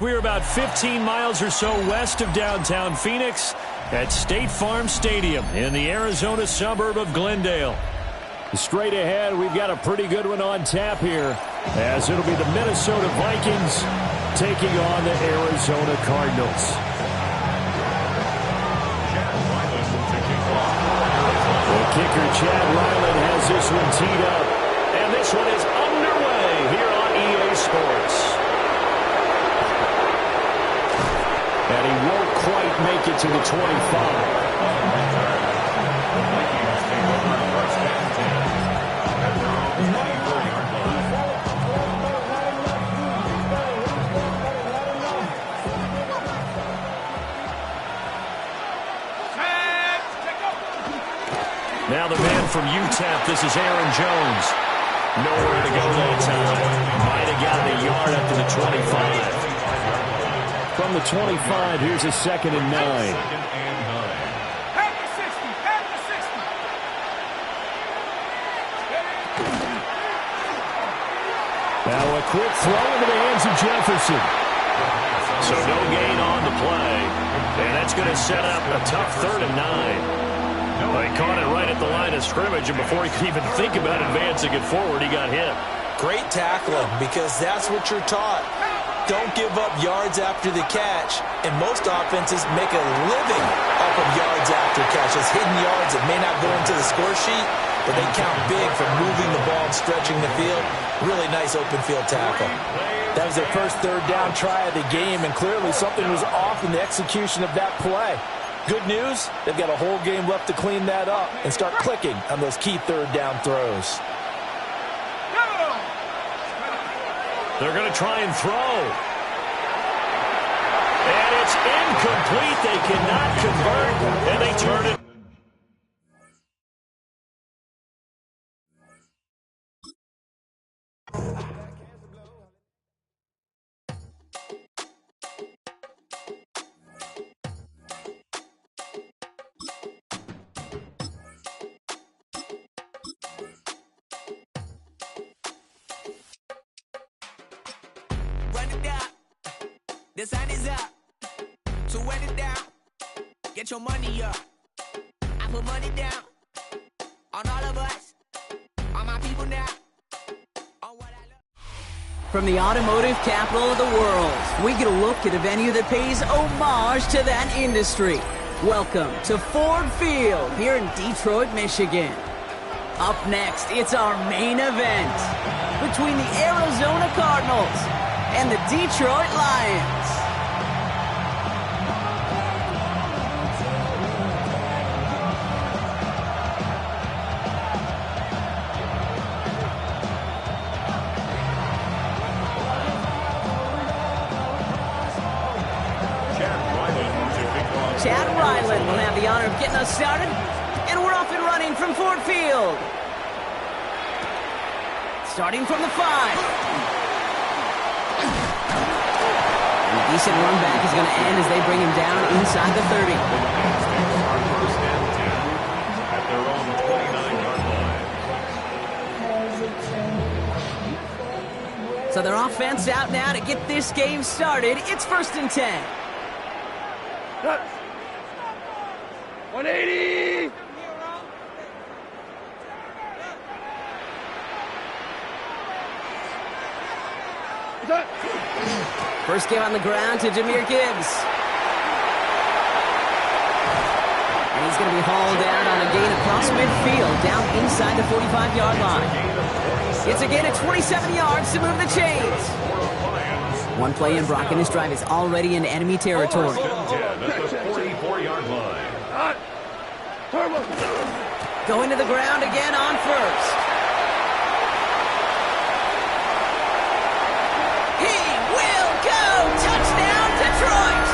We're about 15 miles or so west of downtown Phoenix at State Farm Stadium in the Arizona suburb of Glendale. Straight ahead, we've got a pretty good one on tap here, as it'll be the Minnesota Vikings taking on the Arizona Cardinals. The kicker, Chad Ryland, has this one teed up, and this one is underway here on EA Sports. And he won't quite make it to the 25. Now the man from UTEP, this is Aaron Jones. Nowhere to go that time. Might have got a yard up to the 25. From the 25, here's a 2nd and 9. Now a quick throw into the hands of Jefferson. So no gain on the play. And that's going to set up a tough 3rd and 9. He caught it right at the line of scrimmage, and before he could even think about advancing it forward, he got hit. Great tackling, because that's what you're taught. Don't give up yards after the catch, and most offenses make a living off of yards after catches, hidden yards that may not go into the score sheet, but they count big for moving the ball and stretching the field. Really nice open field tackle. That was their first 3rd down try of the game, and clearly something was off in the execution of that play. Good news, they've got a whole game left to clean that up and start clicking on those key 3rd down throws. They're going to try and throw. And it's incomplete. They cannot convert, and they turn it. The sun is up, so wet it down. Get your money up. I put money down on all of us, on my people now. On what I love. From the automotive capital of the world, we get a look at a venue that pays homage to that industry. Welcome to Ford Field here in Detroit, Michigan. Up next, it's our main event between the Arizona Cardinals and the Detroit Lions. Chad Ryland will have the honor of getting us started, and we're off and running from Ford Field. Starting from the 5. A decent run back is going to end as they bring him down inside the 30. So their offense out now to get this game started. It's 1st and 10. 180! First give on the ground to Jahmyr Gibbs. And he's going to be hauled down on a gain across midfield, down inside the 45-yard line. It's a gain of 27 yards to move the chains. One play in, Brock, and this drive is already in enemy territory. Going to the ground again on first. He will go! Touchdown, Detroit!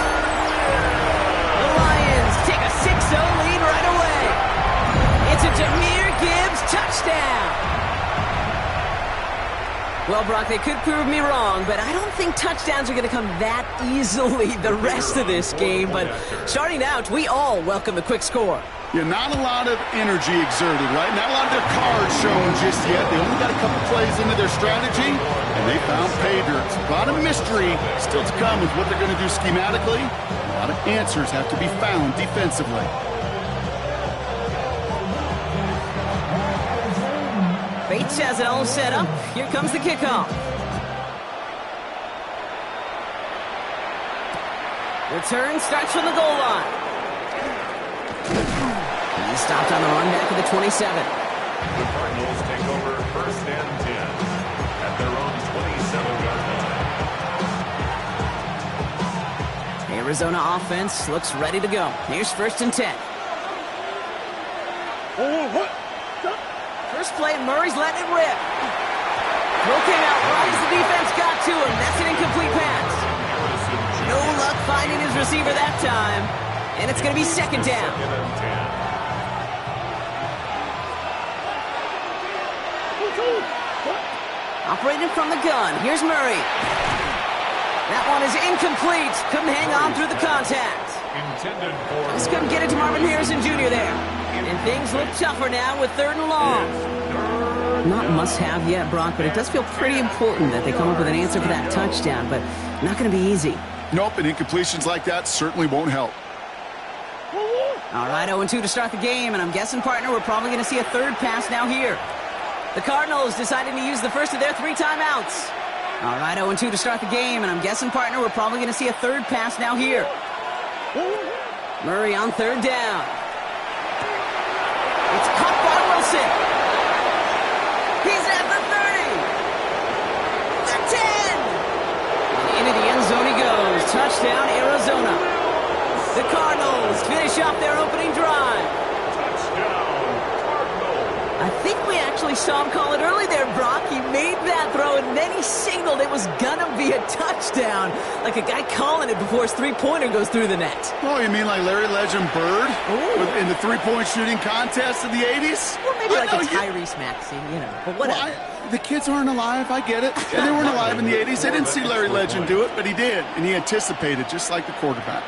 The Lions take a 6-0 lead right away. It's a Jahmyr Gibbs touchdown. Well, Brock, they could prove me wrong, but I don't think touchdowns are going to come that easily the rest of this game. But starting out, we all welcome the quick score. Yeah, not a lot of energy exerted, right? Not a lot of their cards shown just yet. They only got a couple plays into their strategy, and and they found pay dirt. A lot of mystery still to come with what they're going to do schematically. A lot of answers have to be found defensively. Bates has it all set up. Here comes the kickoff. Return starts from the goal line. He's stopped on the run back at the 27. The Cardinals take over 1st and 10 at their own 27-yard line. Arizona offense looks ready to go. Here's 1st and 10. First play, Murray's letting it rip. Throw came out right as the defense got to him. That's an incomplete pass. No luck finding his receiver that time. And it's going to be 2nd down. Operating from the gun. Here's Murray. That one is incomplete. Couldn't hang on through the contact. Just couldn't get it to Marvin Harrison Jr. there. And things look tougher now with 3rd and long. Not must-have yet, Brock, but it does feel pretty important that they come up with an answer for that touchdown, but not going to be easy. Nope, and incompletions like that certainly won't help. All right, 0-2 to start the game, and I'm guessing, partner, we're probably going to see a 3rd pass now here. The Cardinals deciding to use the first of their 3 timeouts. All right, 0-2 to start the game, and I'm guessing, partner, we're probably going to see a 3rd pass now here. Murray on 3rd down. It's caught by Wilson. He's at the 30. The 10. And into the end zone he goes. Touchdown, Arizona. The Cardinals finish off their opening drive. I think we actually saw him call it early there, Brock. He made that throw, and then he signaled it was gonna be a touchdown. Like a guy calling it before his three-pointer goes through the net. Oh, you mean like Larry Legend Bird in the three-point shooting contest of the 80s? Or maybe like a Tyrese Maxey, you know, but whatever. Well, the kids aren't alive, I get it. And they weren't alive in the 80s. They didn't see Larry Legend do it, but he did, and he anticipated, just like the quarterback.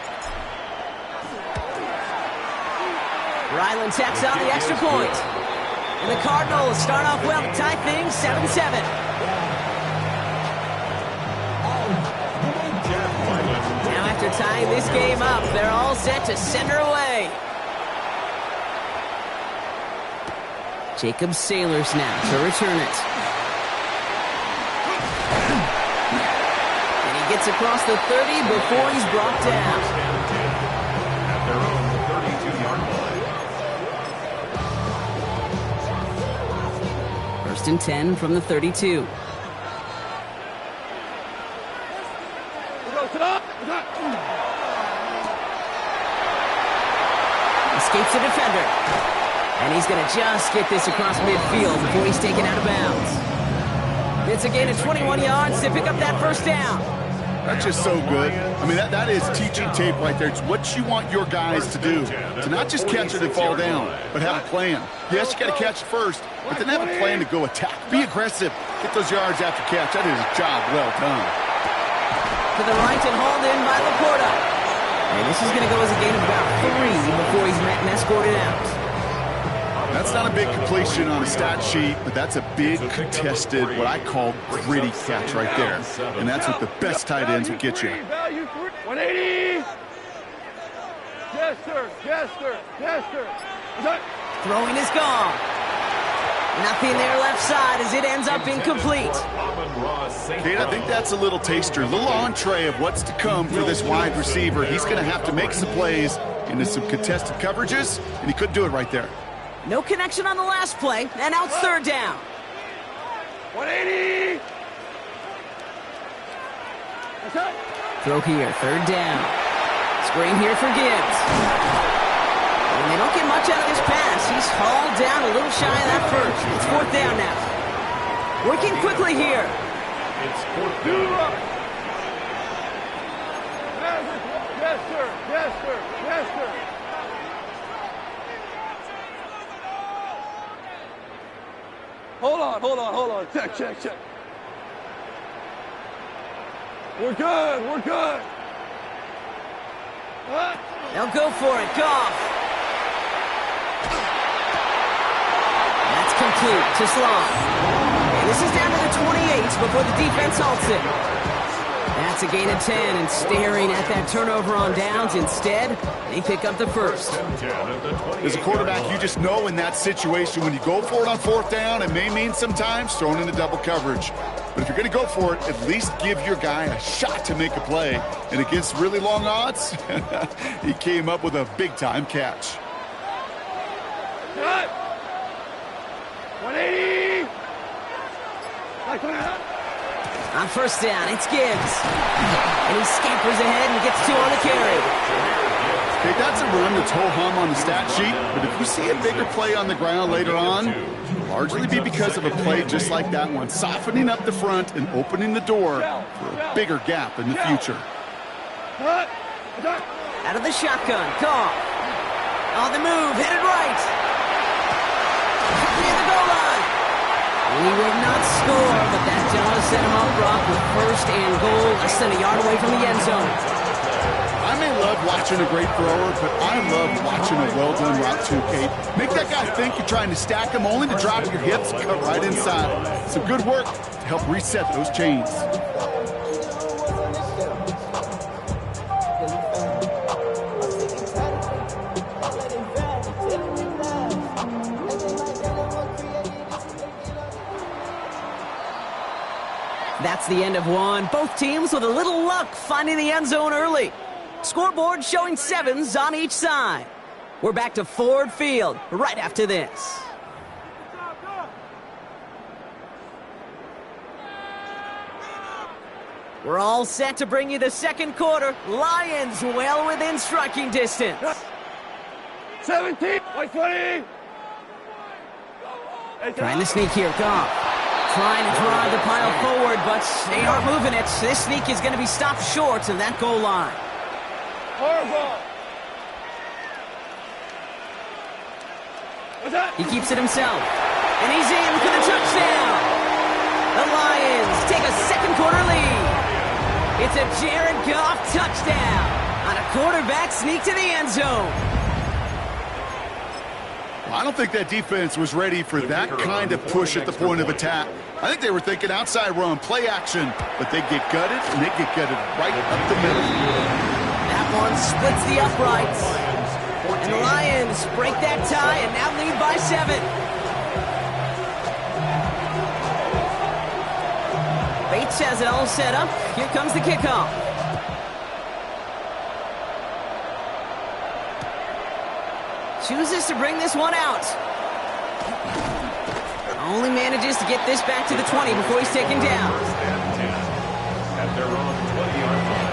Ryland tacks on the extra point. And the Cardinals start off well to tie things 7-7. Now after tying this game up, they're all set to send her away. Jacob Sailors now to return it. And he gets across the 30 before he's brought down. At their own 32-yard line. 1st and 10 from the 32. Escapes the defender. And he's going to just get this across midfield before he's taken out of bounds. It's a gain of 21 yards to pick up that 1st down. That's just so good. I mean, that is teaching tape right there. It's what you want your guys to do. To not just catch it and fall down, but have a plan. Yes, you got to catch it first, but then have a plan to go attack. Be aggressive. Get those yards after catch. That is a job well done. To the right and hauled in by Laporta. And this is going to go as a gain of about 3 before he's met and escorted out. That's not a big completion on a stat sheet, but that's a big contested, what I call gritty catch right there. And that's what the best tight ends will get you. 180. Yes, sir. Yes, sir. Yes, sir. Throwing is gone. Nothing there left side as it ends up incomplete. Kate, I think that's a little taster, a little entree of what's to come for this wide receiver. He's going to have to make some plays into some contested coverages, and he couldn't do it right there. No connection on the last play, and now it's 3rd down. 180. Throw here, 3rd down. Screen here for Gibbs. And they don't get much out of this pass. He's hauled down a little shy of that first. It's 4th down now. Working quickly here. It's 4th down. Yes, sir. Yes, sir. Yes, sir. Hold on. Check. We're good. They'll go for it. Goff. That's complete to Sloan. And This is down to the 28 before the defense halts it. That's a gain of 10, and staring at that turnover on downs. Instead, they pick up the first. As a quarterback, you just know in that situation when you go for it on fourth down, it may mean sometimes throwing into double coverage. But if you're going to go for it, at least give your guy a shot to make a play. And against really long odds, he came up with a big-time catch. Cut. 180. On first down, it's Gibbs. And he scampers ahead and gets 2 on the carry. Okay, that's a run that's ho-hum on the stat sheet, but if you see a bigger play on the ground later on, it'll largely be because of a play just like that one, softening up the front and opening the door for a bigger gap in the future. Out of the shotgun, Goff. On the move, headed right. Near the goal line. He will not score, but that does set him up, Brock, with first and goal, less than a yard away from the end zone. I may love watching a great thrower, but I love watching a well-done route too, Kate. Make that guy think you're trying to stack him only to drop your hips, cut right inside. Some good work to help reset those chains. That's the end of one. Both teams with a little luck finding the end zone early. Scoreboard showing 7s on each side. We're back to Ford Field right after this. We're all set to bring you the second quarter. Lions well within striking distance. 17. 20. Trying to sneak here, Goff. Trying to drive the pile forward, but they aren't moving it. This sneak is going to be stopped short of that goal line. Horrible. What's that? He keeps it himself. And he's in for the touchdown. The Lions take a second quarter lead. It's a Jared Goff touchdown on a quarterback sneak to the end zone. I don't think that defense was ready for that kind of push at the point of attack. I think they were thinking outside run, play action, but they get gutted, and they get gutted right up the middle. That one splits the uprights. And the Lions break that tie and now lead by 7. Bates has it all set up. Here comes the kickoff. Chooses to bring this one out. Only manages to get this back to the 20 before he's taken down. At their own 20-yard line.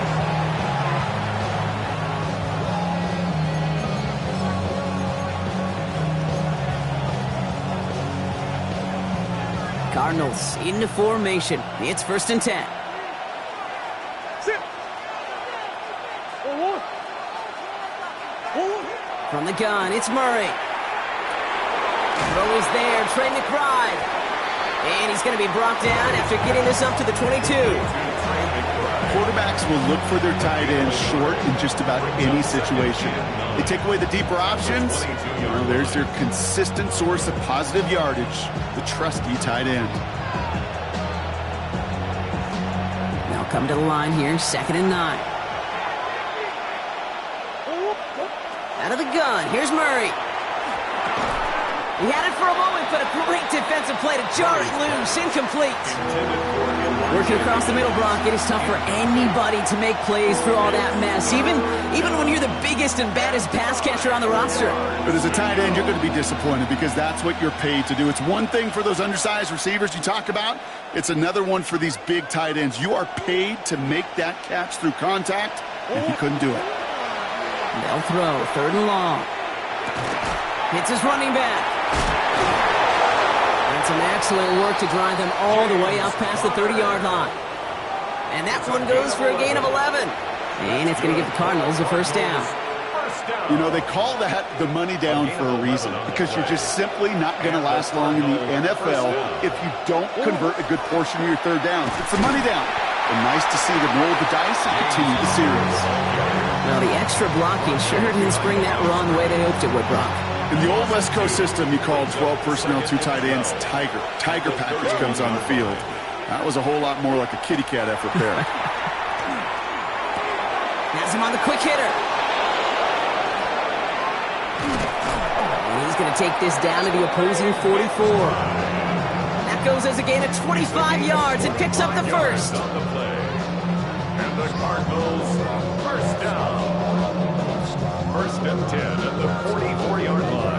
Cardinals into formation. It's 1st and 10. From the gun, it's Murray. Throw is there, Trey McBride. And he's going to be brought down after getting this up to the 22. Quarterbacks will look for their tight end short in just about any situation. They take away the deeper options. Well, there's their consistent source of positive yardage, the trusty tight end. Now come to the line here, 2nd and 9. Out of the gun, here's Murray. He had it for a moment, but a great defensive play to jar it loose, incomplete. Working across the middle, Brock, it is tough for anybody to make plays through all that mess, even when you're the biggest and baddest pass catcher on the roster. But as a tight end, you're going to be disappointed because that's what you're paid to do. It's one thing for those undersized receivers you talk about. It's another one for these big tight ends. You are paid to make that catch through contact, and he couldn't do it. They'll throw, 3rd and long. Hits his running back. And some excellent work to drive them all the way up past the 30-yard line. And that one goes for a gain of 11. And it's going to give the Cardinals a 1st down. You know, they call that the money down for a reason, because you're just simply not going to last long in the NFL if you don't convert a good portion of your 3rd downs. It's the money down. And nice to see them roll the dice and continue the series. Well, the extra blocking sure didn't spring that run the way they hoped it would, Brock. In the old West Coast system, you called 12 personnel, 2 tight ends, Tiger. Tiger package comes on the field. That was a whole lot more like a kitty cat effort there. Has him on the quick hitter. And he's going to take this down to the opposing 44. That goes as a gain of 25 yards and picks up the first. And the Cardinals, first down. First and 10 at the 44-yard line.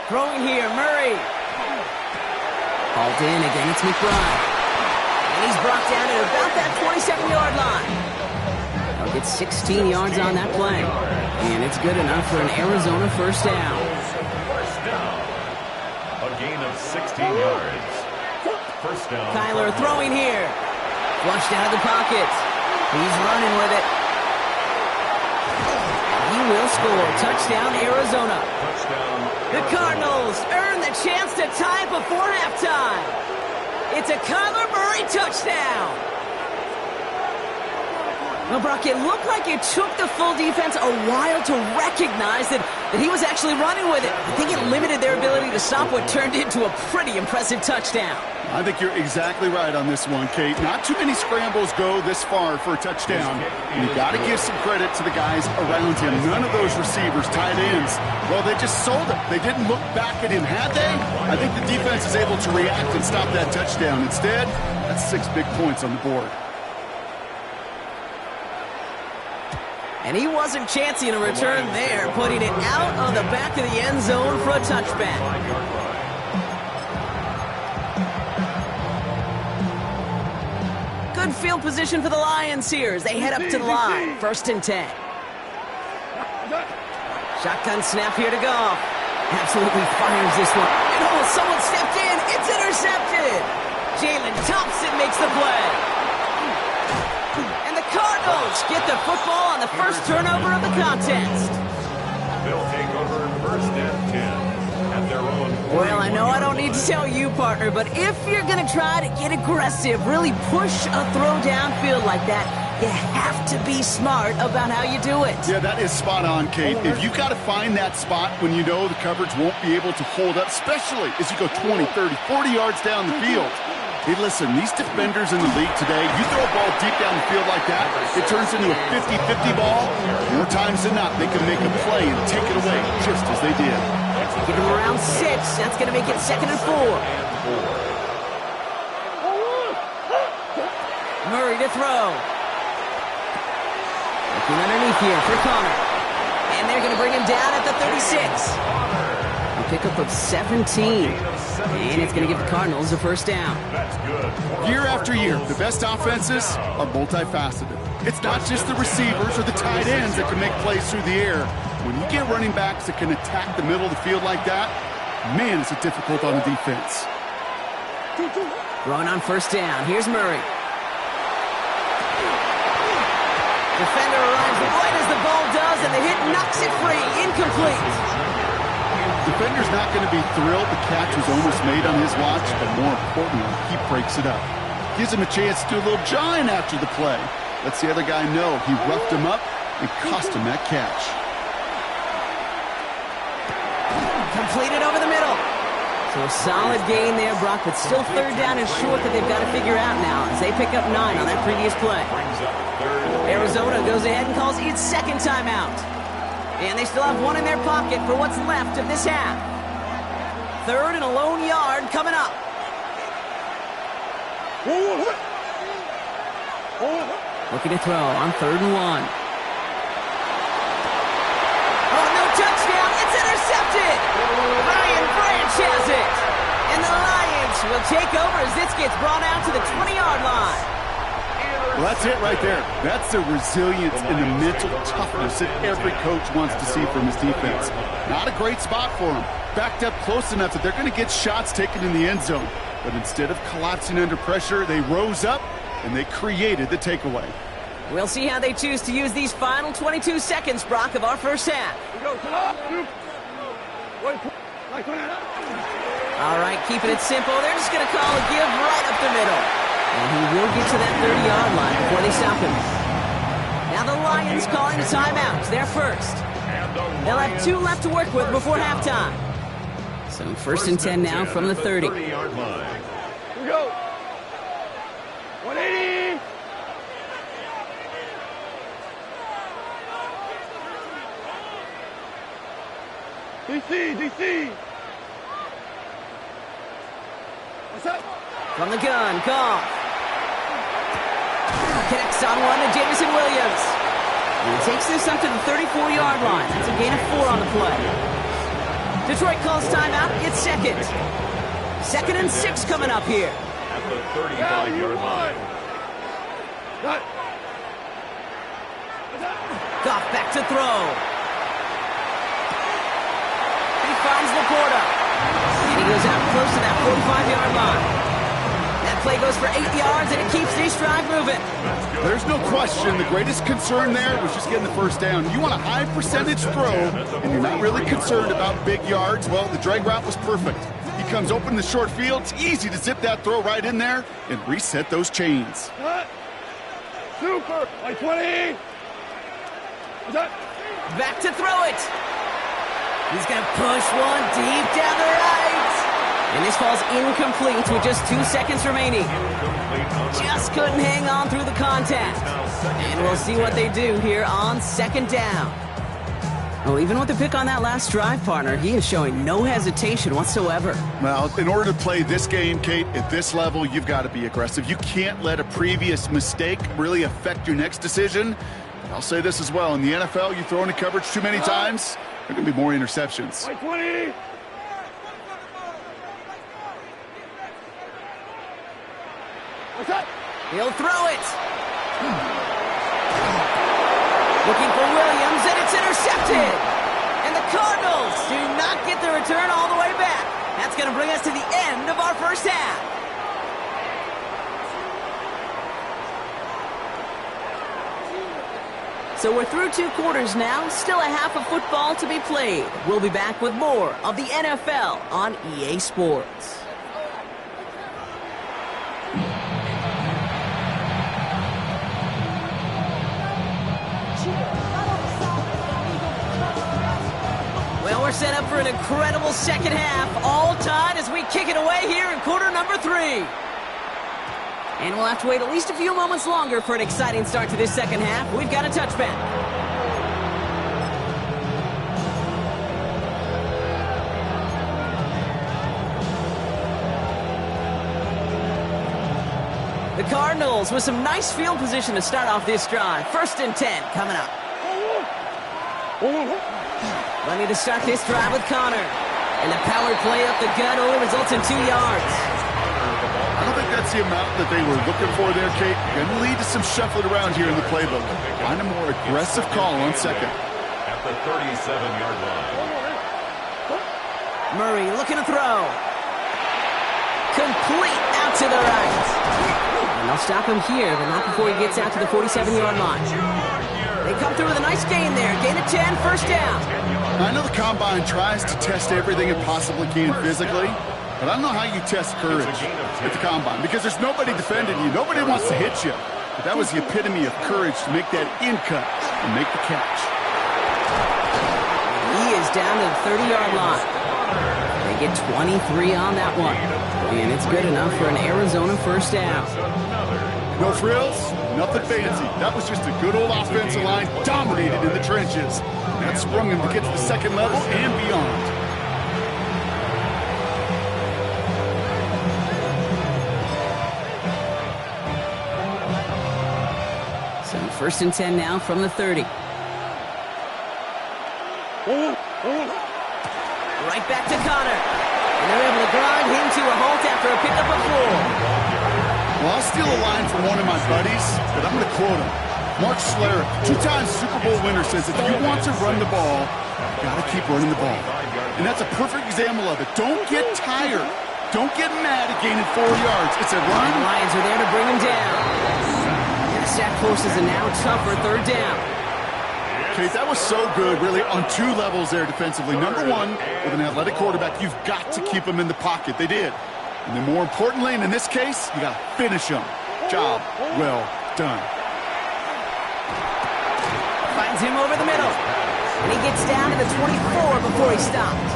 Throwing here, Murray. Hauled in again, it's McBride. And he's brought down at about that 27-yard line. He'll get 16 yards on that play. And it's good enough for an Arizona first down. First down. A gain of 16 yards. First down. Kyler throwing here. Flushed out of the pocket. He's running with it. He will score. Touchdown, Arizona. Touchdown. The Cardinals earn the chance to tie before halftime. It's a Kyler Murray touchdown. Well, Brock, it looked like it took the full defense a while to recognize that he was actually running with it. I think it limited their ability to stop what turned into a pretty impressive touchdown. I think you're exactly right on this one, Kate. Not too many scrambles go this far for a touchdown. And you got to give some credit to the guys around him. None of those receivers, tight ends, well, they just sold it. They didn't look back at him, had they? I think the defense is able to react and stop that touchdown. Instead, that's 6 big points on the board. And he wasn't chancing a return there, putting it out of the back of the end zone for a touchback. Good field position for the Lions here as they head up to the line. First and 10. Shotgun snap here to Goff. Absolutely fires this one. And oh, someone stepped in. It's intercepted. Jalen Thompson makes the play. And the Cardinals get the football on the first turnover of the contest. They'll take over first and 10 at their own. Well, I know I don't need to tell you, partner, but if you're going to try to get aggressive, really push a throw downfield like that, you have to be smart about how you do it. Yeah, that is spot on, Kate. If you got to find that spot when you know the coverage won't be able to hold up, especially as you go 20, 30, 40 yards down the field. Hey, listen, these defenders in the league today, you throw a ball deep down the field like that, it turns into a 50-50 ball. More times than not, they can make a play and take it away just as they did. Give him around 6. That's going to make it 2nd and 4. Murray to throw. Looking underneath here for Connor. And they're going to bring him down at the 36. A pickup of 17. And it's going to give the Cardinals a first down. That's good. Year after year, the best offenses are multifaceted. It's not just the receivers or the tight ends that can make plays through the air. When you get running backs that can attack the middle of the field like that, man, is it difficult on the defense. Throwing on first down. Here's Murray. Defender arrives right as the ball does, and the hit knocks it free. Incomplete. Defender's not going to be thrilled the catch was almost made on his watch, but more importantly, he breaks it up. Gives him a chance to do a little jawing after the play. Lets the other guy know he roughed him up and cost him that catch. Completed over the middle. So a solid gain there, Brock, but still third down and short that they've got to figure out now as they pick up 9 on that previous play. Arizona goes ahead and calls its second timeout. And they still have 1 in their pocket for what's left of this half. 3rd and a lone yard coming up. Looking to throw on 3rd and 1. Oh, no touchdown. It's intercepted. Ryan Branch has it. And the Lions will take over as this gets brought out to the 20-yard line. Well, that's it right there. That's the resilience and the mental toughness that every coach wants to see from his defense. Not a great spot for him. Backed up close enough that they're going to get shots taken in the end zone. But instead of collapsing under pressure, they rose up and they created the takeaway. We'll see how they choose to use these final 22 seconds, Brock, of our first half. All right, keeping it simple. They're just going to call a give right up the middle. And he will get to that 30-yard line before they stop him. Now the Lions calling a timeout. They're first. They'll have 2 left to work with before halftime. So first and 10 now from the 30. 30-yard line. Here we go. 180. DC. What's up? From the gun, Goff. Connects on one to Jameson Williams. And he takes this up to the 34-yard line. That's a gain of 4 on the play. Detroit calls timeout. It's second. 2nd and 6 coming up here. At the 35-yard line. Goff back to throw. He finds Laporta. And he goes out close to that 45-yard line. That play goes for 8 yards, and it keeps this drive moving. There's no question. The greatest concern there was just getting the first down. You want a high percentage throw, and you're not really concerned about big yards. Well, the drag route was perfect. He comes open in the short field. It's easy to zip that throw right in there and reset those chains. Super. 20. Back to throw it. He's going to push one deep down the right. And this falls incomplete with just 2 seconds remaining. Just couldn't hang on through the contact. And we'll see what they do here on 2nd down. Well, even with the pick on that last drive, partner, he is showing no hesitation whatsoever. Well, in order to play this game, Kate, at this level, you've got to be aggressive. You can't let a previous mistake really affect your next decision. I'll say this as well. In the NFL, you throw into coverage too many times, there are going to be more interceptions. 20. He'll throw it. Looking for Williams, and it's intercepted. And the Cardinals do not get the return all the way back. That's going to bring us to the end of our first half. So we're through 2 quarters now, still a half of football to be played. We'll be back with more of the NFL on EA Sports. Well, we're set up for an incredible second half, all tied as we kick it away here in quarter number 3. And we'll have to wait at least a few moments longer for an exciting start to this second half. We've got a touchback. The Cardinals with some nice field position to start off this drive. 1st and 10 coming up. Money to start this drive with Connor. And the power play up the gut only results in 2 yards. I don't think that's the amount that they were looking for there, Kate. Going to lead to some shuffling around here in the playbook. Find a more aggressive call on 2nd. At the 37-yard line. Murray looking to throw. Complete out to the right. And they'll stop him here, but not before he gets out to the 47-yard line. They come through with a nice gain there. Gain of 10, 1st down. I know the Combine tries to test everything it possibly can physically, but I don't know how you test courage at the Combine because there's nobody defending you. Nobody wants to hit you. But that was the epitome of courage to make that in cut and make the catch. He is down to the 30-yard line. They get 23 on that one. And it's good enough for an Arizona 1st down. No frills, nothing fancy. That was just a good old offensive line dominated in the trenches. That sprung him to get to the 2nd level and beyond. So 1st and 10 now from the 30. Right back to Connor. And they're able to grind him to a halt after a pickup of 4. Well, I'll steal a line from one of my buddies, but I'm going to quote him. Mark Schlereth, 2-time Super Bowl winner, says if you want to run the ball, you got to keep running the ball. And that's a perfect example of it. Don't get tired. Don't get mad at gaining 4 yards. It's a run. The Lions are there to bring him down. sack forces a now tougher third down. Okay, that was so good, really, on two levels there defensively. Number one, with an athletic quarterback, you've got to keep him in the pocket. They did. And then more importantly, and in this case, you got to finish him. Job well done. Finds him over the middle. And he gets down to the 24 before he stopped.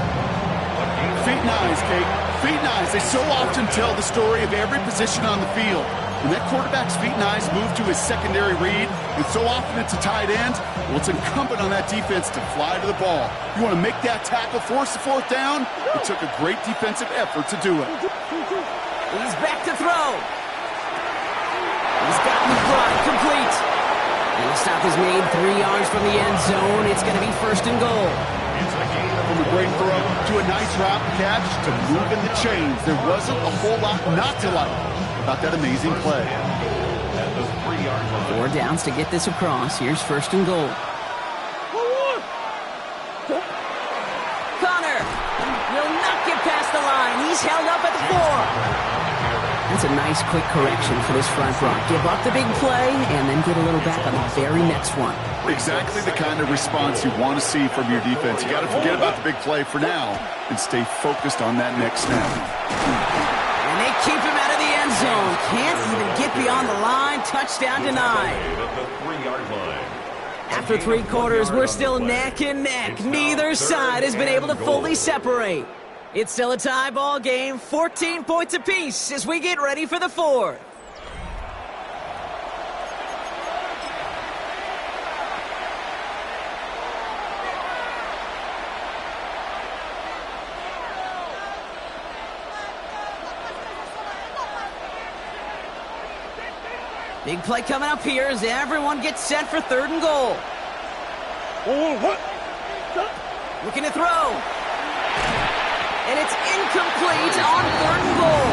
Feet and eyes, Kate. Feet and eyes. They so often tell the story of every position on the field. When that quarterback's feet and eyes move to his secondary read, and so often it's a tight end, well, it's incumbent on that defense to fly to the ball. You want to make that tackle, force the fourth down? It took a great defensive effort to do it. He's back to throw. He's got McBride complete. And the stop is made 3 yards from the end zone. It's going to be first and goal. From a great throw to a nice route catch to moving the chains. There wasn't a whole lot not to like about that amazing play. 4 downs to get this across. Here's first and goal. Connor will not get past the line. He's held up at the 4. That's a nice quick correction for this front row. Give up the big play and then get a little back on the very next one. Exactly the kind of response you want to see from your defense. You got to forget about the big play for now and stay focused on that next snap. And they keep him out of the end zone. Can't even get beyond the line. Touchdown denied. After 3 quarters, we're still neck and neck. Neither side has been able to fully separate. It's still a tie ball game, 14 points apiece as we get ready for the 4th. Big play coming up here as everyone gets set for 3rd and goal. Looking to throw. And it's incomplete on 3rd and goal.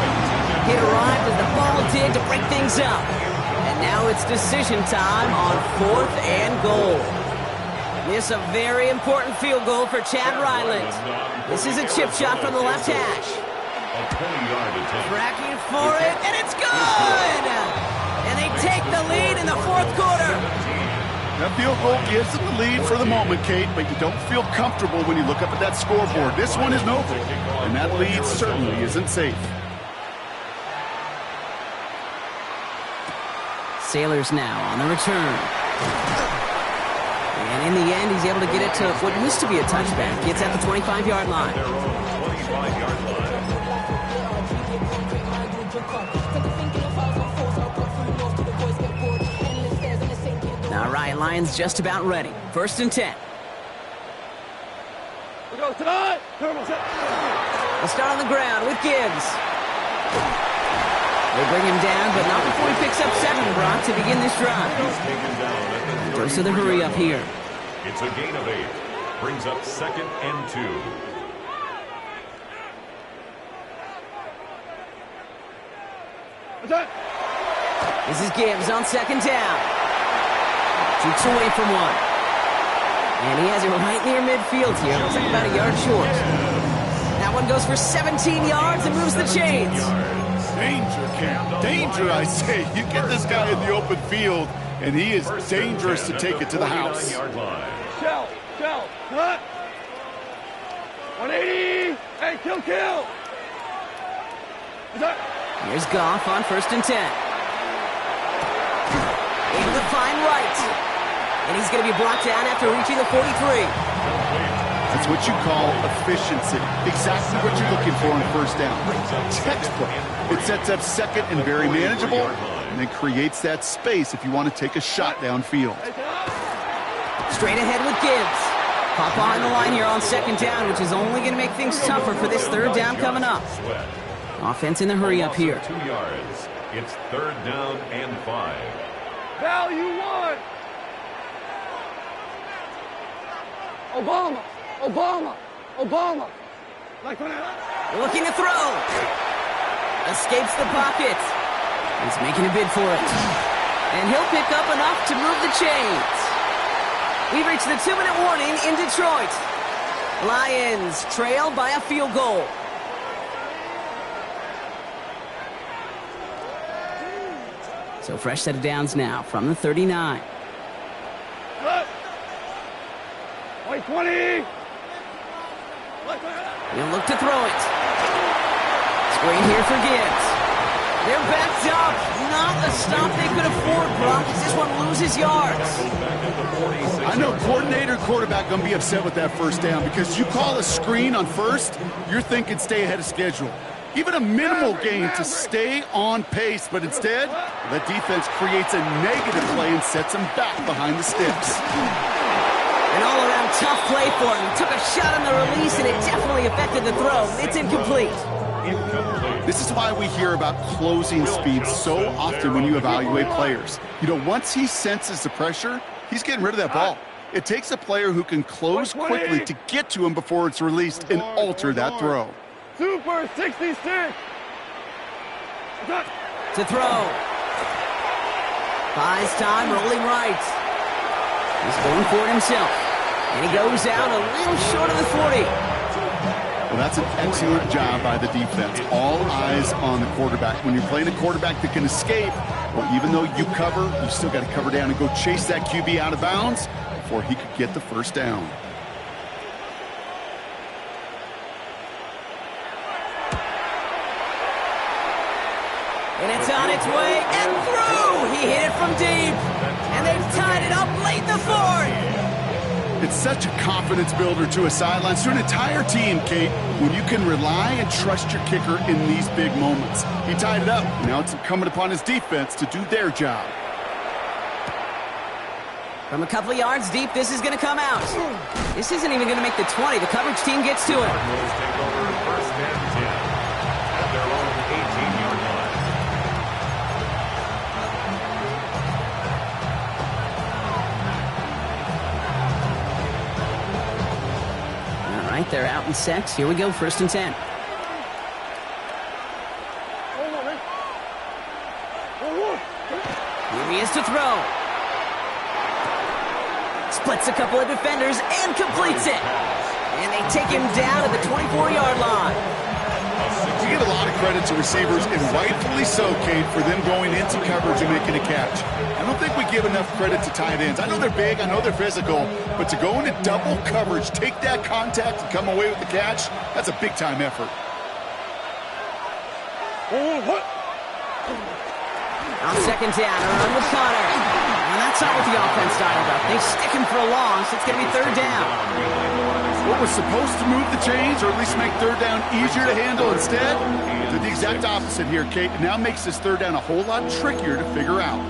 It arrived as the ball did to break things up. And now it's decision time on 4th and goal. This is a very important field goal for Chad Ryland. This is a chip shot from the left hash. Tracking for it, and it's good! And they take the lead in the 4th quarter. That field goal gives them the lead for the moment, Kate, but you don't feel comfortable when you look up at that scoreboard. This one isn't over, and that lead certainly isn't safe. Sailors now on the return. And in the end, he's able to get it to what used to be a touchback. It's at the 25-yard line. All right, Lions just about ready. 1st and 10. We go tonight. We'll start on the ground with Gibbs. They bring him down, but not before he picks up 7, Brock, to begin this drive. Dose of the hurry up here. It's a gain of 8. Brings up 2nd and 2. This is Gibbs on 2nd down. Shoots away from one. And he has it right near midfield here. Looks like about a yard short. That one goes for 17 yards and moves the chains. Danger, Cam. Danger, I say. You get this guy in the open field, and he is dangerous to take it to the house. Shell, cut. 180, hey, kill. Here's Goff on 1st and 10. Able to find Wright. And he's going to be brought down after reaching the 43. That's what you call efficiency. Exactly what you're looking for on 1st down. Textbook. It sets up 2nd and very manageable, and it creates that space if you want to take a shot downfield. Straight ahead with Gibbs. Caught behind the line here on 2nd down, which is only going to make things tougher for this 3rd down coming up. Offense in the hurry up here. 2 yards. It's 3rd down and 5. Value 1. Obama. Looking to throw. Escapes the pocket. He's making a bid for it. And he'll pick up enough to move the chains. We've reached the 2-minute warning in Detroit. Lions trail by a field goal. So fresh set of downs now from the 39. White 20. He'll look to throw it. Screen here for Gibbs. They're backed up. Not a stop they could afford, Brock. This one loses yards. I know coordinator, quarterback going to be upset with that first down because you call a screen on first, you're thinking stay ahead of schedule. Even a minimal gain to stay on pace, but instead, the defense creates a negative play and sets them back behind the sticks. An all-around tough play for him. He took a shot on the release, and it definitely affected the throw. It's incomplete. This is why we hear about closing speed so often when you evaluate players. You know, once he senses the pressure, he's getting rid of that ball. It takes a player who can close quickly to get to him before it's released and alter that throw. Super 66. To throw. Buys time, rolling right. He's going for it himself. And he goes out a little short of the 40. Well, that's an excellent job by the defense. All eyes on the quarterback. When you're playing a quarterback that can escape, well, even though you cover, you still got to cover down and go chase that QB out of bounds before he could get the first down. And it's on its way and through. He hit it from deep. And they've tied it up late in the fourth. It's such a confidence builder to a sideline, to an entire team, Kate, when you can rely and trust your kicker in these big moments. He tied it up. Now it's incumbent upon his defense to do their job. From a couple of yards deep, this is going to come out. This isn't even going to make the 20. The coverage team gets to it. Cardinals take over first and 10 at their own 18-yard line. All right, they're out in sets. Here we go, first and 10. Here he is to throw. Splits a couple of defenders and completes it. And they take him down at the 24-yard line. You give a lot of credit to receivers, and rightfully so, Kate, for them going into coverage and making a catch. I don't think we give enough credit to tight ends. I know they're big, I know they're physical, but to go into double coverage, take that contact, and come away with the catch, that's a big-time effort. On second down, a run with Connor. And that's not what the offense dialed up. They stick him for a loss. It's going to be third down. What was supposed to move the chains, or at least make third down easier to handle instead, did the exact opposite here, Kate. It now makes this third down a whole lot trickier to figure out.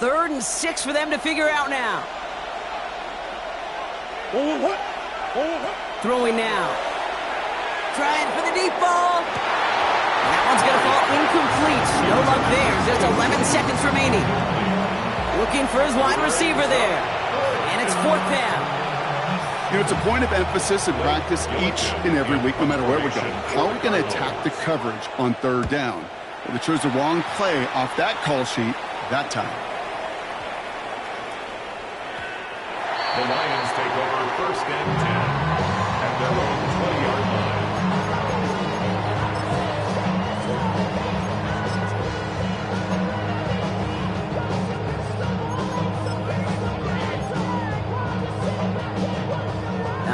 Third and 6 for them to figure out now. Throwing now. Trying for the deep ball. And that one's going to fall incomplete. No luck there. Just 11 seconds remaining. Looking for his wide receiver there. And it's fourth down. You know, it's a point of emphasis in practice each and every week, no matter where we go. How are we going to attack the coverage on third down? Well, they chose the wrong play off that call sheet that time. The Lions take over first and 10 at their own 20-yard line.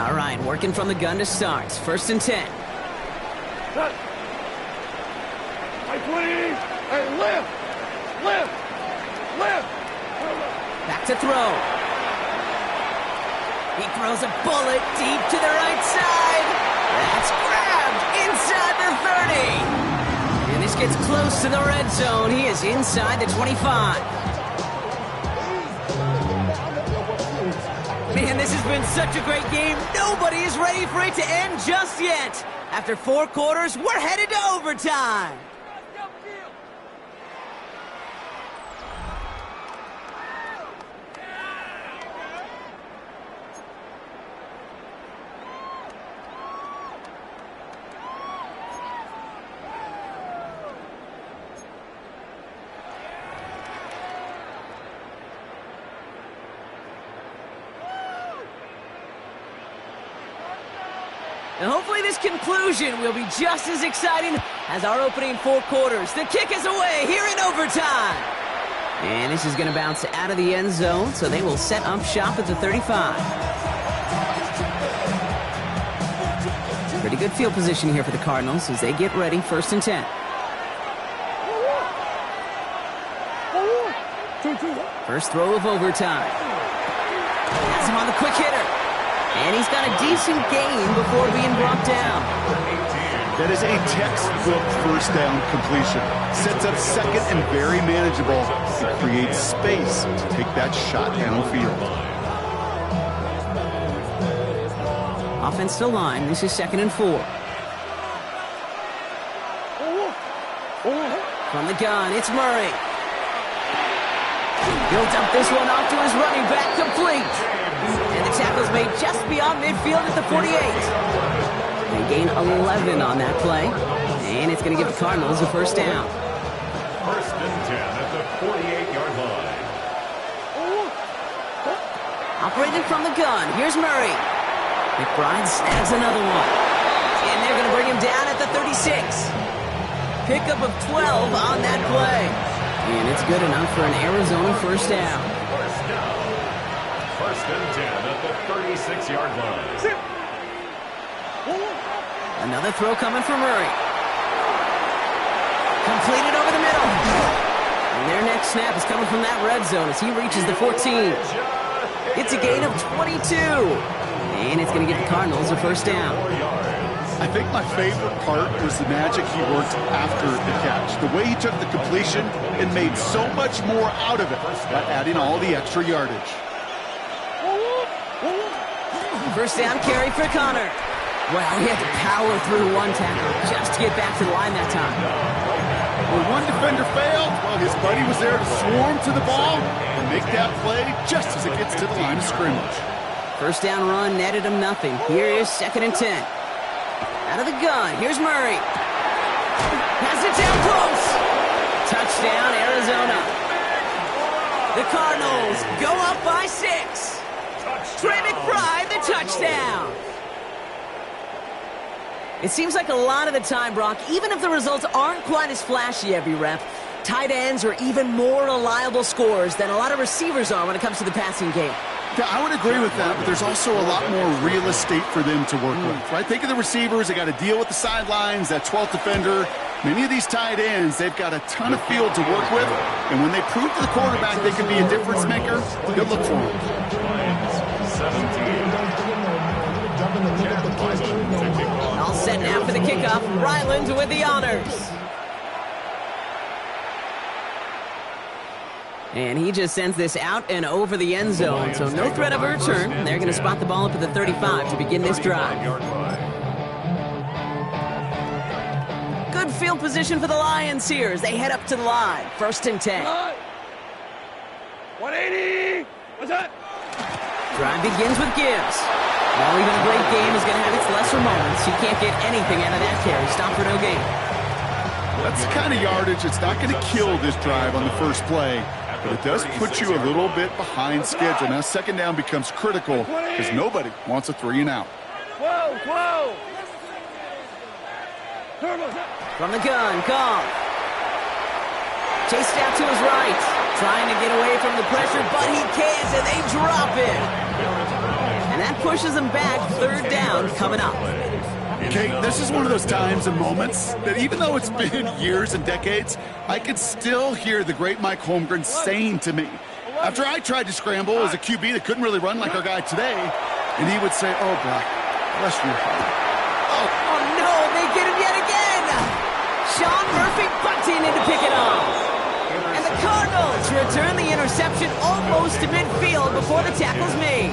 All right, working from the gun to start. First and 10. Cut. High 20. Hey, lift. Back to throw. He throws a bullet deep to the right side. That's grabbed inside the 30. And this gets close to the red zone. He is inside the 25. Man, this has been such a great game. Nobody is ready for it to end just yet. After 4 quarters, we're headed to overtime. And hopefully this conclusion will be just as exciting as our opening 4 quarters. The kick is away here in overtime. And this is going to bounce out of the end zone, so they will set up shop at the 35. Pretty good field position here for the Cardinals as they get ready, 1st and 10. First throw of overtime. Has him on the quick hitter. And he's got a decent gain before being brought down. That is a textbook first down completion. Sets up second and very manageable. It creates space to take that shot downfield. Offensive line, this is 2nd and 4. From the gun, it's Murray. He'll dump this one off to his running back, complete. And the tackle's made just beyond midfield at the 48. They gain 11 on that play. And it's going to give the Cardinals a 1st down. 1st and 10 at the 48-yard line. Operating from the gun, here's Murray. McBride snags another one. And they're going to bring him down at the 36. Pickup of 12 on that play. And it's good enough for an Arizona 1st down. 1st and 10 at the 36-yard line. Another throw coming from Murray. Completed over the middle. And their next snap is coming from that red zone as he reaches the 14. It's a gain of 22. And it's going to give the Cardinals a 1st down. I think my favorite part was the magic he worked after the catch. The way he took the completion and made so much more out of it by adding all the extra yardage. 1st down carry for Connor. Wow, he had to power through one tackle just to get back to the line that time. When one defender failed, well, his buddy was there to swarm to the ball and make that play just as it gets to the line of scrimmage. 1st down run netted him nothing. Here is 2nd and 10. Out of the gun, here's Murray. Has it down close. Touchdown, Arizona. The Cardinals go up by 6. Trey McBride, the touchdown. It seems like a lot of the time, Brock, even if the results aren't quite as flashy every rep, tight ends are even more reliable scorers than a lot of receivers are when it comes to the passing game. Yeah, I would agree with that, but there's also a lot more real estate for them to work with, right? Think of the receivers. They got to deal with the sidelines, that 12th defender. Many of these tight ends, they've got a ton of field to work with, and when they prove to the quarterback they can be a difference maker, good look for them. All set now for the kickoff. Ryland with the honors. And he just sends this out and over the end zone, so no threat of a return. They're going to spot the ball up at the 35 to begin this drive. Good field position for the Lions here as they head up to the line. 1st and 10. 180! What's that? Drive begins with Gibbs. Well, even a great game is going to have its lesser moments. You can't get anything out of that carry. Stop for no gain. That's the kind of yardage that's not going to kill this drive on the first play, but it does put you a little bit behind schedule. Now, 2nd down becomes critical because nobody wants a 3 and out. Whoa! From the gun, Goff. Chased out to his right. Trying to get away from the pressure, but he can't, and they drop it. And that pushes them back. 3rd down coming up. Okay, this is one of those times and moments that even though it's been years and decades, I could still hear the great Mike Holmgren saying to me, after I tried to scramble as a QB that couldn't really run like our guy today, and he would say, "Oh, Brock, bless your heart." Oh, no, they get him yet again. Sean Murphy bunting in to pick it off. And the Cardinals return the interception almost to midfield before the tackle's made.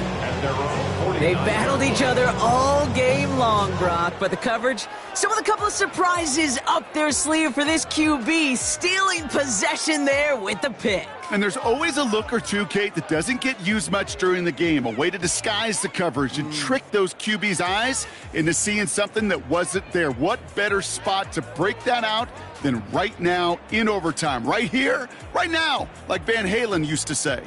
They've battled each other all game long, Brock, but the coverage, still with a couple of surprises up their sleeve for this QB, stealing possession there with the pick. And there's always a look or two, Kate, that doesn't get used much during the game, a way to disguise the coverage and trick those QB's eyes into seeing something that wasn't there. What better spot to break that out than right now in overtime? Right here, right now, like Van Halen used to say.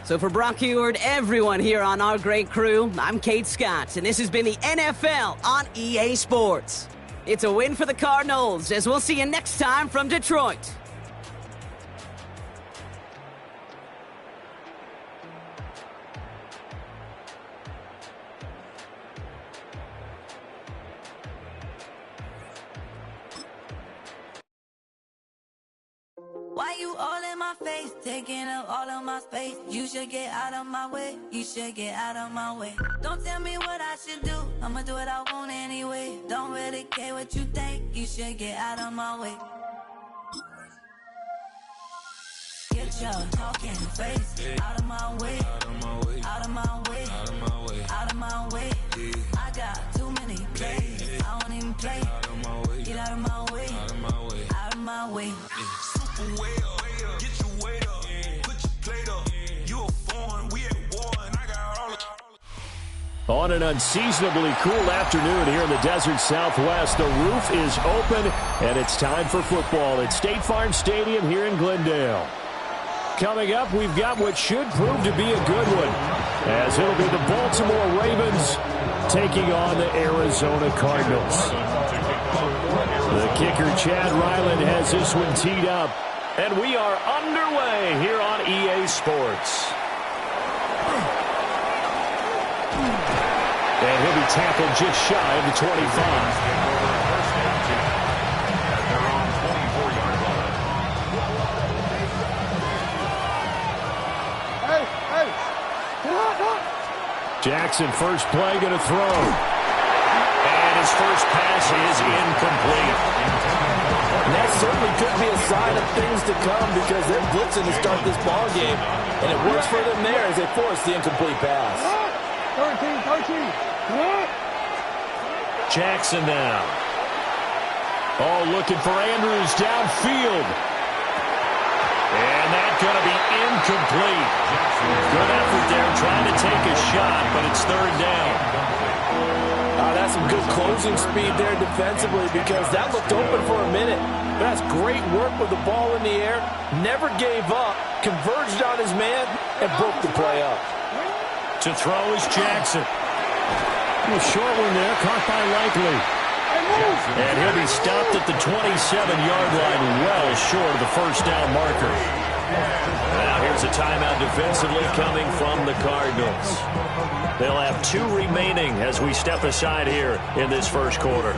So for Brock Huard, everyone here on our great crew, I'm Kate Scott, and this has been the NFL on EA Sports. It's a win for the Cardinals, as we'll see you next time from Detroit. Why you all in my face, taking up all of my space? You should get out of my way, you should get out of my way. Don't tell me what I should do, I'ma do what I want anyway. Don't really care what you think, you should get out of my way. Get your talking face out of my way, out of my way, out of my way, out of my way, out of my way. I got too many plays, I don't even play. Out of my way, get out of my way, out of my way, out of my way. Way up, get your weight up, put your plate up. You a foreign, we at war, and I got all of. On an unseasonably cool afternoon here in the desert Southwest, the roof is open, and it's time for football at State Farm Stadium here in Glendale. Coming up, we've got what should prove to be a good one, as it'll be the Baltimore Ravens taking on the Arizona Cardinals. The kicker, Chad Ryland, has this one teed up. And we are underway here on EA Sports. And he'll be tackled just shy of the 25. Jackson, first play, going to throw. And his first pass is incomplete. And that certainly could be a sign of things to come because they're blitzing to start this ball game. And it works for them there as they force the incomplete pass. 13. Jackson now. Oh, looking for Andrews downfield. And that's going to be incomplete. Good effort there trying to take a shot, but it's third down. That's some good closing speed there defensively because that looked open for a minute. But that's great work with the ball in the air. Never gave up. Converged on his man and broke the play up. To throw is Jackson. A short one there, caught by Likely. And he'll be stopped at the 27-yard line, well short of the first down marker. Now here's a timeout defensively coming from the Cardinals. They'll have 2 remaining as we step aside here in this first quarter.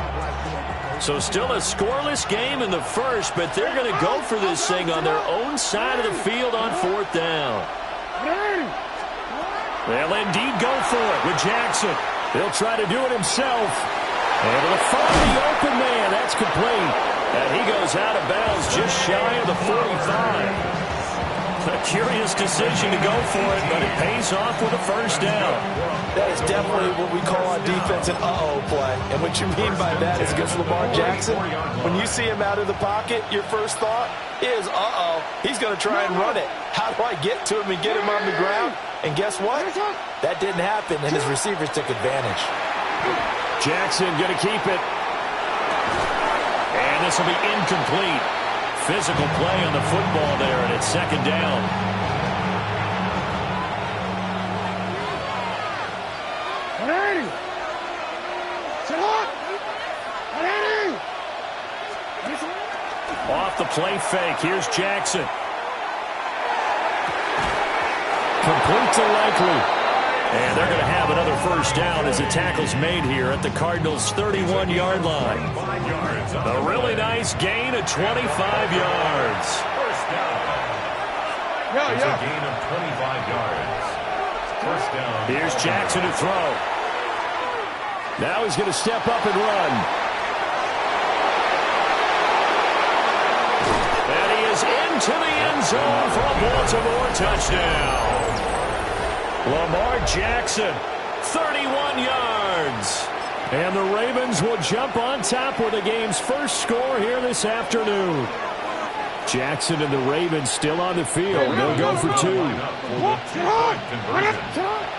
So still a scoreless game in the first, but they're going to go for this thing on their own side of the field on fourth down. They'll indeed go for it with Jackson. He'll try to do it himself. Able to find the open man. That's complete. And he goes out of bounds just shy of the 45. A curious decision to go for it, but it pays off with a first down. That is definitely what we call on defense an uh-oh play. And what you mean by that is against Lamar Jackson, when you see him out of the pocket, your first thought is, uh-oh, he's going to try and run it. How do I get to him and get him on the ground? And guess what? That didn't happen, and his receivers took advantage. Jackson going to keep it. And this will be incomplete. Physical play on the football there, and it's second down. Off the play fake. Here's Jackson. Complete to Likely. And they're going to have another first down as the tackle's made here at the Cardinals' 31-yard line. A really nice gain of 25 yards. First down. It's a gain of 25 yards. First down. Here's Jackson to throw. Now he's going to step up and run. And he is into the end zone for a Baltimore touchdown. Lamar Jackson, 31 yards. And the Ravens will jump on top with the game's first score here this afternoon. Jackson and the Ravens still on the field. They'll go for 2.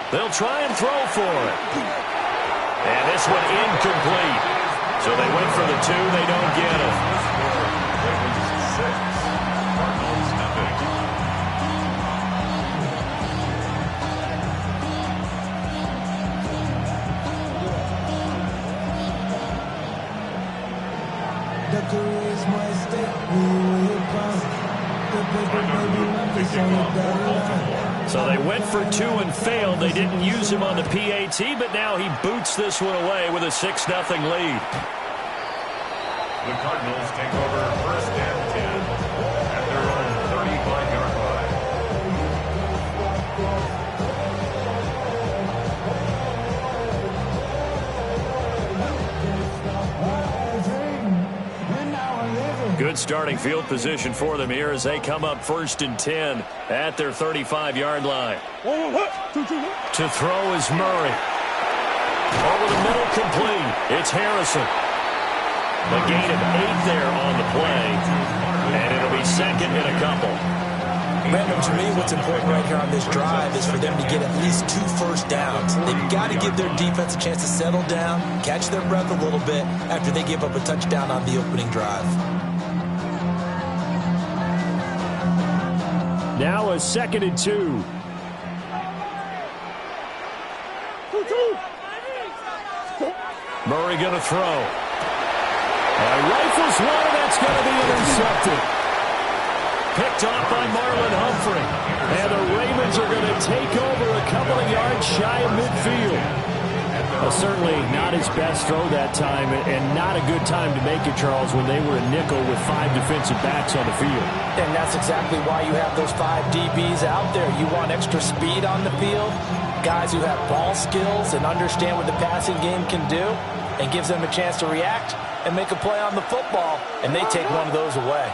They'll try and throw for it. And this one incomplete. So they went for the 2. They don't get it. So they went for 2 and failed. They didn't use him on the PAT, but now he boots this one away with a 6-0 lead. The Cardinals take over first and 10 at their own 35-yard line. Good starting field position for them here as they come up first and 10 at their 35-yard line. To throw is Murray. Over the middle, complete. It's Harrison. A gain of 8 there on the play, and it'll be second and a couple. Brandon, to me, what's important right here on this drive is for them to get at least 2 first downs. They've got to give their defense a chance to settle down, catch their breath a little bit after they give up a touchdown on the opening drive. Now a 2nd and 2. Murray going to throw. Rifles one, and that's going to be intercepted. Picked off by Marlon Humphrey. And the Ravens are going to take over a couple of yards shy of midfield. Certainly not his best throw that time, and not a good time to make it, Charles, when they were a nickel with 5 defensive backs on the field. And that's exactly why you have those 5 DBs out there. You want extra speed on the field, guys who have ball skills and understand what the passing game can do, and gives them a chance to react and make a play on the football, and they take one of those away.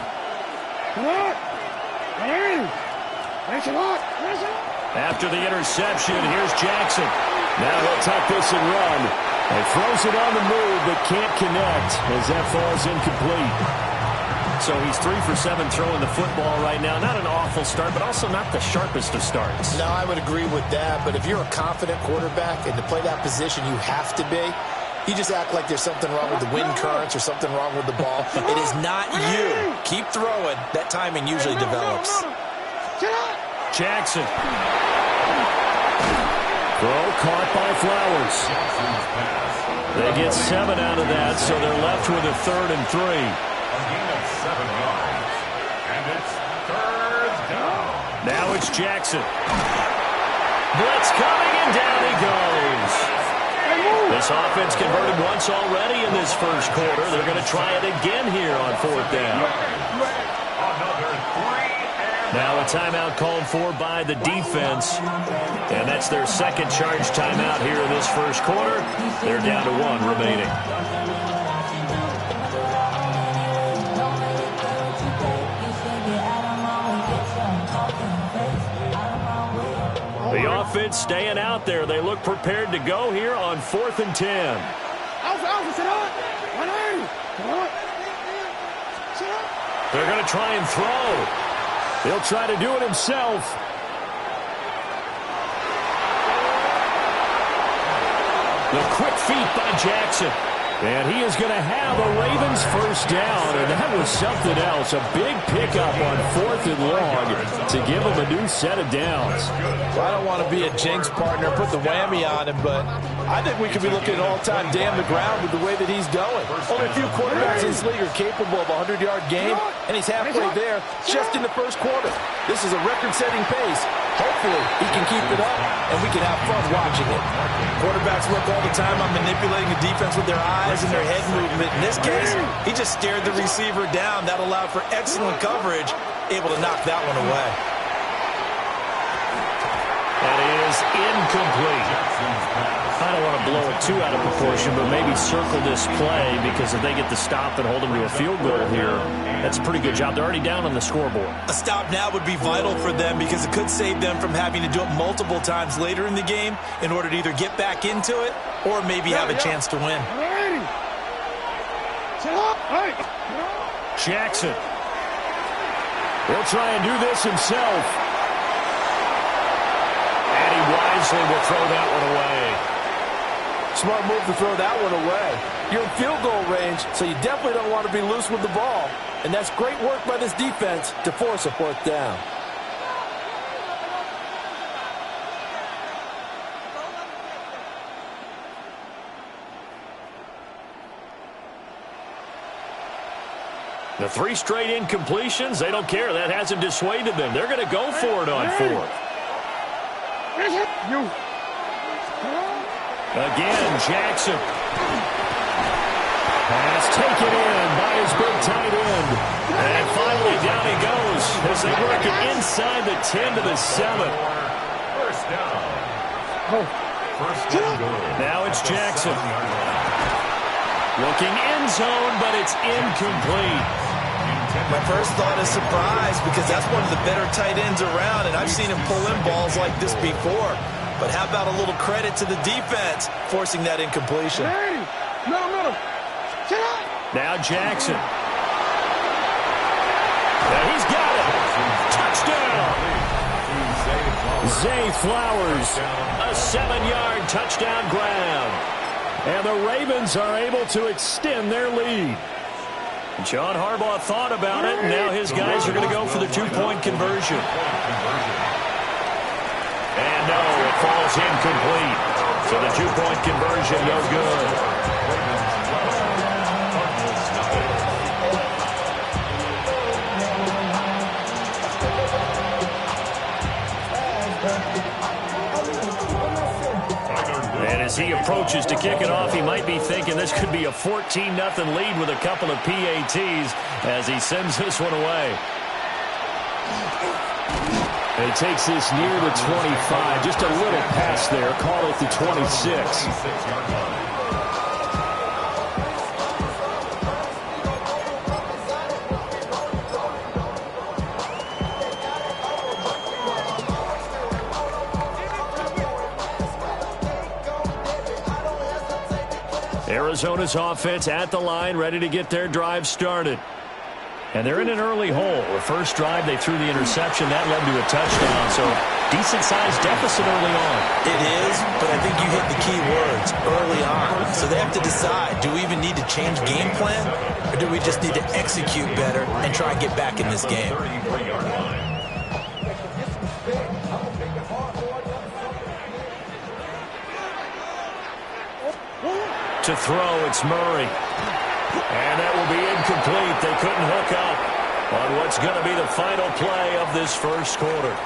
After the interception, here's Jackson. Now he'll tuck this and run. And throws it on the move, but can't connect as that falls incomplete. So he's 3 for 7 throwing the football right now. Not an awful start, but also not the sharpest of starts. No, I would agree with that. But if you're a confident quarterback and to play that position, you have to be. You just act like there's something wrong with the wind currents or something wrong with the ball. It is not you. Keep throwing. That timing usually develops. Jackson. Throw caught by Flowers. They get 7 out of that, so they're left with a 3rd and 3. A gain of 7 yards. And it's 3rd down. Now it's Jackson. Blitz coming, and down he goes. This offense converted once already in this first quarter. They're going to try it again here on 4th down. Another 3 and Now a timeout called for by the defense. And that's their second charge timeout here in this first quarter. They're down to 1 remaining. The offense staying out there. They look prepared to go here on 4th and 10. They're going to try and throw. He'll try to do it himself. The quick feet by Jackson. And he is going to have a Ravens first down, and that was something else. A big pickup on 4th and long to give him a new set of downs. Well, I don't want to be a jinx partner, put the whammy on him, but I think we could be looking at an all-time day on the ground with the way that he's going. Only a few quarterbacks in this league are capable of a 100-yard game, and he's halfway there just in the first quarter. This is a record-setting pace. Hopefully, he can keep it up, and we can have fun watching it. Quarterbacks work all the time on manipulating the defense with their eyes and their head movement. In this case, he just stared the receiver down. That allowed for excellent coverage, able to knock that one away. That is incomplete. I don't want to blow it too out of proportion, but maybe circle this play, because if they get the stop and hold them to a field goal here, that's a pretty good job. They're already down on the scoreboard. A stop now would be vital for them, because it could save them from having to do it multiple times later in the game in order to either get back into it or maybe have a chance to win. Jackson. He'll try and do this himself. And he wisely will throw that one away. Smart move to throw that one away. You're in field goal range, so you definitely don't want to be loose with the ball. And that's great work by this defense to force a 4th down. The 3 straight incompletions, they don't care. That hasn't dissuaded them. They're going to go for it on 4th. Again, Jackson. Pass taken in by his big tight end. And finally down he goes as they work it inside the 10 to the 7. First down. Now it's Jackson. Looking end zone, but it's incomplete. My first thought is surprise because that's one of the better tight ends around, and I've seen him pull in balls like this before. But how about a little credit to the defense forcing that incompletion? Now Jackson. Now he's got it. Touchdown. Zay Flowers, a 7-yard touchdown grab. And the Ravens are able to extend their lead. John Harbaugh thought about it, and now his guys are going to go for the 2-point conversion. And no, it falls incomplete. So the 2-point conversion, no good. And as he approaches to kick it off, he might be thinking this could be a 14-0 lead with a couple of PATs as he sends this one away. He takes this near the 25, just a little past there, call it the 26. Arizona's offense at the line, ready to get their drive started. And they're in an early hole. The first drive, they threw the interception. That led to a touchdown. So decent-sized deficit early on. It is, but I think you hit the key words, early on. So they have to decide, do we even need to change game plan? Or do we just need to execute better and try and get back in this game? To throw, it's Murray. And that will be incomplete. They couldn't hook up on what's going to be the final play of this first quarter.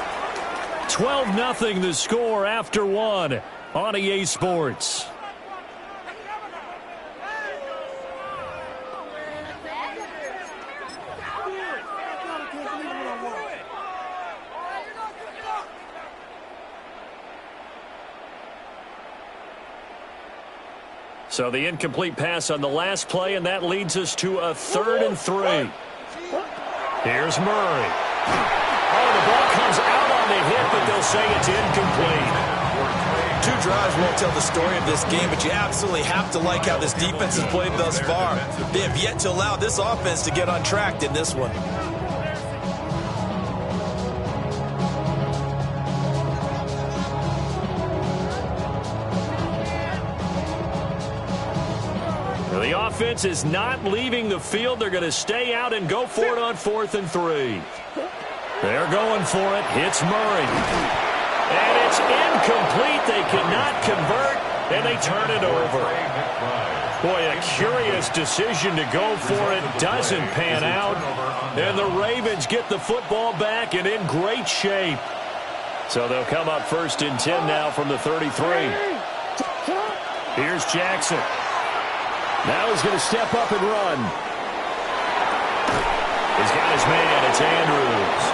12-0 the score after 1 on EA Sports. So the incomplete pass on the last play, and that leads us to a 3rd and 3. Here's Murray. Oh, the ball comes out on the hit, but they'll say it's incomplete. 2 drives won't tell the story of this game, but you absolutely have to like how this defense has played thus far. They have yet to allow this offense to get on track in this one. The offense is not leaving the field. They're going to stay out and go for it on 4th and 3. They're going for it. Hits Murray. And it's incomplete. They cannot convert, and they turn it over. Boy, a curious decision to go for it. Doesn't pan out. And the Ravens get the football back and in great shape. So they'll come up 1st and 10 now from the 33. Here's Jackson. Now he's going to step up and run. He's got his man. It's Andrews.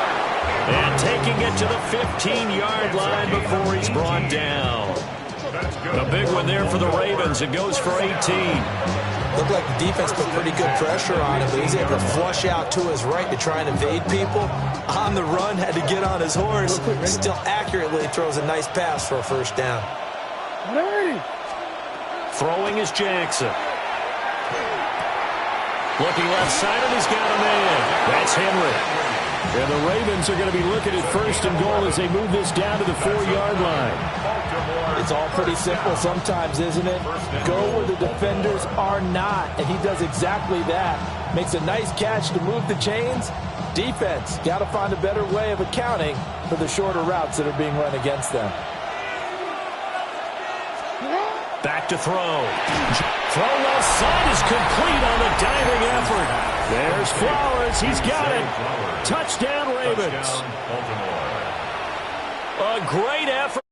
And taking it to the 15-yard line before he's brought down. A big one there for the Ravens. It goes for 18. Looked like the defense put pretty good pressure on him, but he's able to flush out to his right to try and evade people. On the run, had to get on his horse. Still accurately throws a nice pass for a first down. Throwing is Jackson. Looking left side, and he's got a man. That's Henry. And the Ravens are going to be looking at 1st and goal as they move this down to the 4-yard line. It's all pretty simple sometimes, isn't it? Go where the defenders are not, and he does exactly that. Makes a nice catch to move the chains. Defense, got to find a better way of accounting for the shorter routes that are being run against them. Back to throw. Throw left side is complete on the diving effort. There's Flowers. distance. He's got it. Touchdown, Ravens. A great effort.